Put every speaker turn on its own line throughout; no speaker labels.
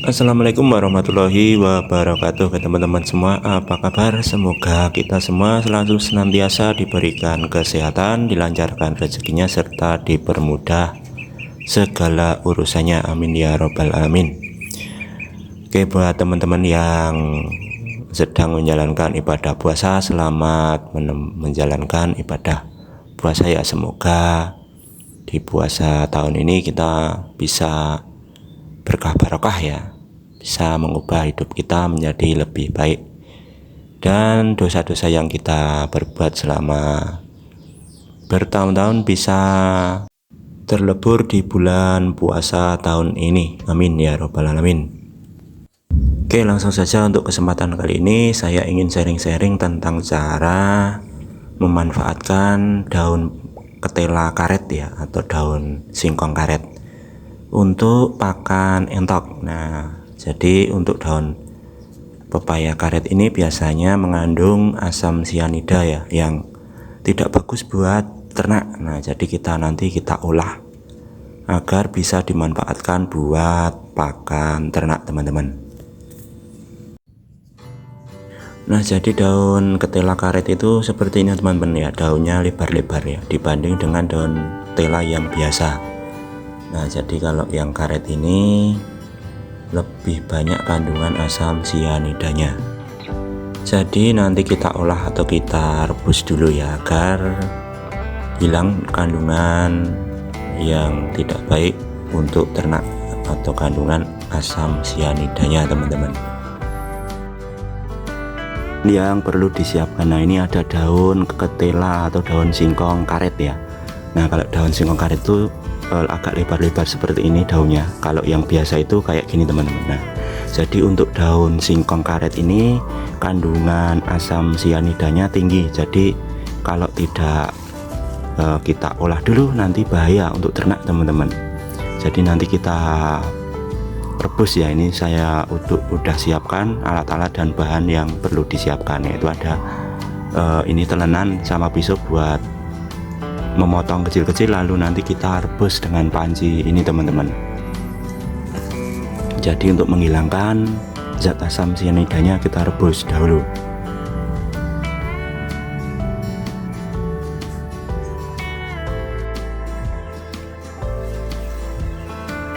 Assalamualaikum warahmatullahi wabarakatuh ke teman-teman semua. Apa kabar? Semoga kita semua selalu senantiasa diberikan kesehatan, dilancarkan rezekinya, serta dipermudah segala urusannya. Amin ya robbal alamin. Oke, buat teman-teman yang sedang menjalankan ibadah puasa, selamat menjalankan ibadah puasa ya. Semoga di puasa tahun ini kita bisa berkah barokah ya, bisa mengubah hidup kita menjadi lebih baik, dan dosa-dosa yang kita perbuat selama bertahun-tahun bisa terlebur di bulan puasa tahun ini. Amin ya robbal alamin. Oke, langsung saja untuk kesempatan kali ini saya ingin sharing-sharing tentang cara memanfaatkan daun ketela karet ya, atau daun singkong karet untuk pakan entok. Nah, jadi untuk daun pepaya karet ini biasanya mengandung asam sianida ya, yang tidak bagus buat ternak. Nah, jadi nanti kita olah agar bisa dimanfaatkan buat pakan ternak teman-teman. Nah, jadi daun ketela karet itu seperti ini teman-teman ya, daunnya lebar-lebar ya dibanding dengan daun tela yang biasa. Nah, jadi kalau yang karet ini lebih banyak kandungan asam sianidanya. Jadi nanti kita olah atau kita rebus dulu ya, agar hilang kandungan yang tidak baik untuk ternak atau kandungan asam sianidanya teman-teman. Yang perlu disiapkan, nah ini ada daun ketela atau daun singkong karet ya. Nah, kalau daun singkong karet itu agak lebar-lebar seperti ini daunnya. Kalau yang biasa itu kayak gini teman-teman. Nah, jadi untuk daun singkong karet ini kandungan asam sianidanya tinggi. Jadi kalau tidak kita olah dulu nanti bahaya untuk ternak teman-teman. Jadi nanti kita rebus ya. Ini saya udah siapkan alat-alat dan bahan yang perlu disiapkan, yaitu ada ini telenan sama pisau buat memotong kecil-kecil, lalu nanti kita rebus dengan panci ini teman-teman. Jadi untuk menghilangkan zat asam sianidanya kita rebus dahulu.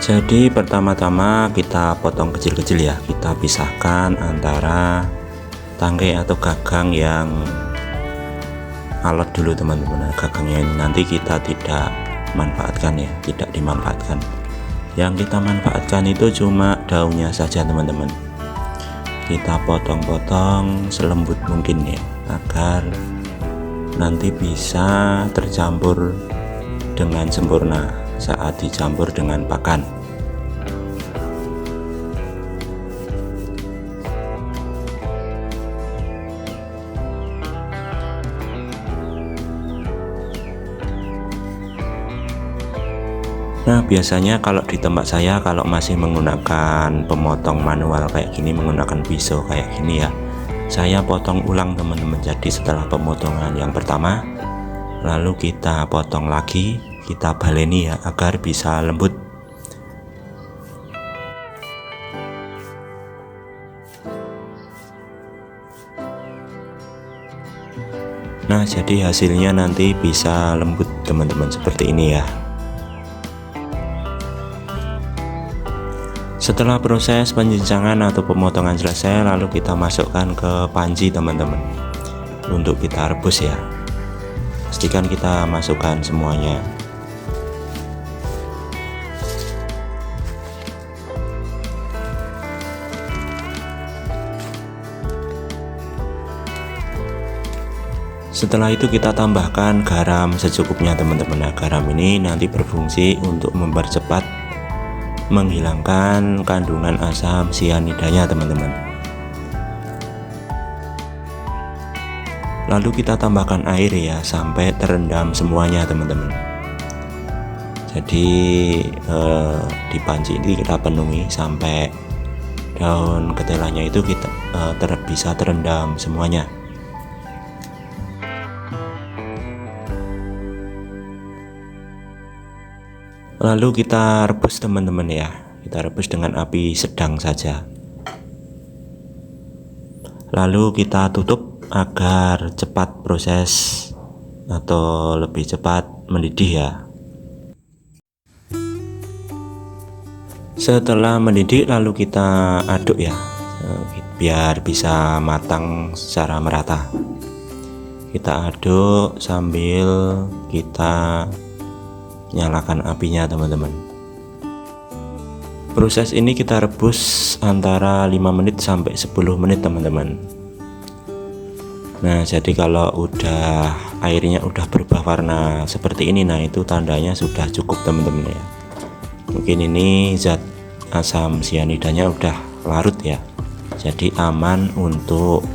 Jadi pertama-tama kita potong kecil-kecil ya, kita pisahkan antara tangkai atau gagang yang alot dulu teman-teman. Nah, gagangnya ini nanti kita tidak manfaatkan ya, tidak dimanfaatkan. Yang kita manfaatkan itu cuma daunnya saja teman-teman. Kita potong-potong selembut mungkin ya, agar nanti bisa tercampur dengan sempurna saat dicampur dengan pakan. Nah, biasanya kalau di tempat saya, kalau masih menggunakan pemotong manual kayak gini, menggunakan pisau kayak gini ya, saya potong ulang teman-teman. Jadi setelah pemotongan yang pertama, lalu kita potong lagi, kita baleni ya, agar bisa lembut. Nah, jadi hasilnya nanti bisa lembut teman-teman, seperti ini ya. Setelah proses penjenjangan atau pemotongan selesai, lalu kita masukkan ke panci teman-teman untuk kita rebus ya. Pastikan kita masukkan semuanya. Setelah itu kita tambahkan garam secukupnya teman-teman. Nah, garam ini nanti berfungsi untuk mempercepat menghilangkan kandungan asam sianidanya teman-teman. Lalu kita tambahkan air ya, sampai terendam semuanya teman-teman. Jadi di panci ini kita penuhi sampai daun ketelanya itu kita bisa terendam semuanya. Lalu kita rebus teman-teman ya, Kita rebus dengan api sedang saja. Lalu kita tutup agar cepat proses atau lebih cepat mendidih ya. Setelah mendidih lalu kita aduk ya, biar bisa matang secara merata. Kita aduk sambil kita nyalakan apinya teman-teman. Proses ini kita rebus antara 5 menit sampai 10 menit teman-teman. Nah, jadi kalau udah airnya udah berubah warna seperti ini, nah itu tandanya sudah cukup teman-teman ya. Mungkin ini zat asam sianidanya udah larut ya, jadi aman untuk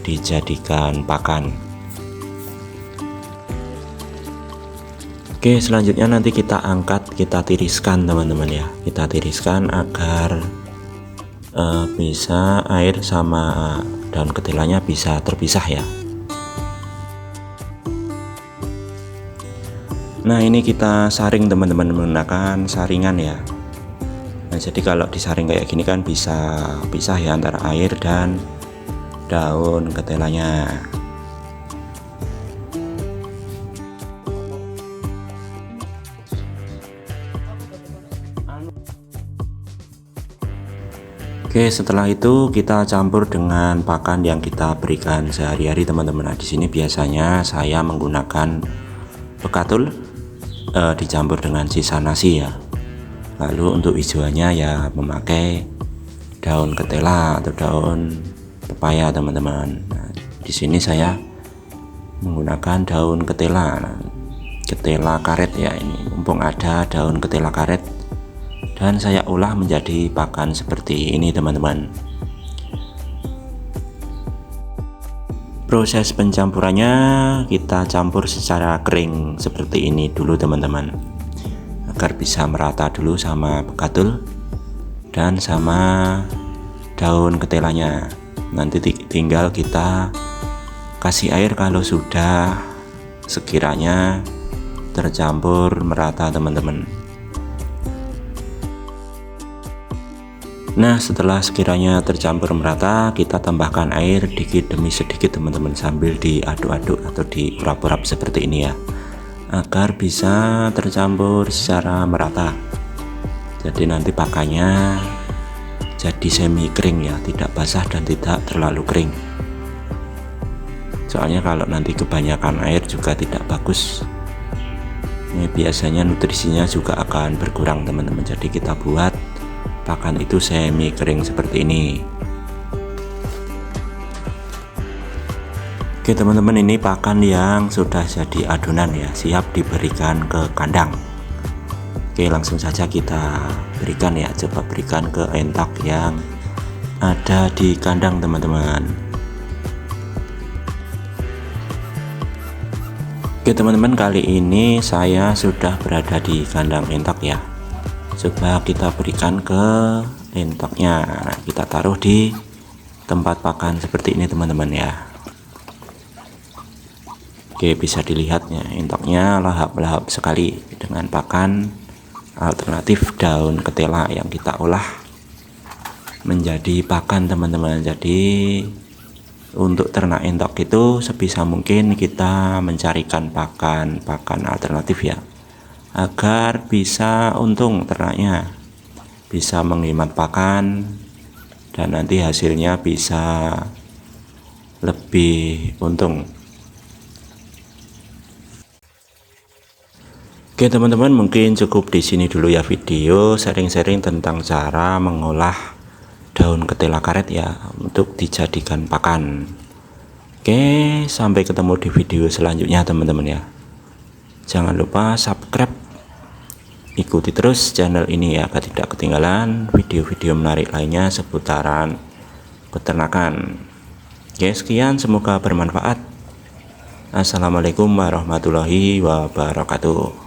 dijadikan pakan. Oke, selanjutnya nanti kita angkat, kita tiriskan teman-teman ya. Kita tiriskan agar bisa air sama daun ketilanya bisa terpisah ya. Nah, ini kita saring teman-teman menggunakan saringan ya. Nah, jadi kalau disaring kayak gini kan bisa pisah ya antara air dan daun ketelanya. Oke, setelah itu kita campur dengan pakan yang kita berikan sehari-hari teman-teman. Nah, di sini biasanya saya menggunakan bekatul dicampur dengan sisa nasi ya. Lalu untuk hijauannya ya memakai daun ketela atau daun pepaya teman-teman. Nah, di sini saya menggunakan daun ketela, ketela karet ya, ini mumpung ada daun ketela karet, dan saya olah menjadi pakan seperti ini teman-teman. Proses pencampurannya kita campur secara kering seperti ini dulu teman-teman, agar bisa merata dulu sama bekatul dan sama daun ketelanya. Nanti tinggal kita kasih air kalau sudah sekiranya tercampur merata teman-teman. Nah, setelah sekiranya tercampur merata, kita tambahkan air dikit demi sedikit teman-teman, sambil diaduk-aduk atau diurap-urap seperti ini ya, agar bisa tercampur secara merata. Jadi nanti pakannya jadi semi kering ya, tidak basah dan tidak terlalu kering. Soalnya kalau nanti kebanyakan air juga tidak bagus. Ini biasanya nutrisinya juga akan berkurang teman-teman. Jadi kita buat pakan itu semi kering seperti ini. Oke teman-teman, ini pakan yang sudah jadi adonan ya, siap diberikan ke kandang. Oke, langsung saja kita berikan ya, coba berikan ke entok yang ada di kandang teman-teman. Oke teman-teman, kali ini saya sudah berada di kandang entok ya. Coba kita berikan ke entoknya. Nah, kita taruh di tempat pakan seperti ini teman-teman ya. Oke, bisa dilihatnya entoknya lahap-lahap sekali dengan pakan alternatif daun ketela yang kita olah menjadi pakan teman-teman. Jadi untuk ternak entok itu sebisa mungkin kita mencarikan pakan alternatif ya, agar bisa untung ternaknya, bisa menghemat pakan, dan nanti hasilnya bisa lebih untung. Oke teman-teman, mungkin cukup di sini dulu ya video sharing-sharing tentang cara mengolah daun ketela karet ya untuk dijadikan pakan. Oke, sampai ketemu di video selanjutnya teman-teman ya. Jangan lupa subscribe, ikuti terus channel ini ya, agar tidak ketinggalan video-video menarik lainnya seputaran peternakan. Oke, sekian, semoga bermanfaat. Assalamualaikum warahmatullahi wabarakatuh.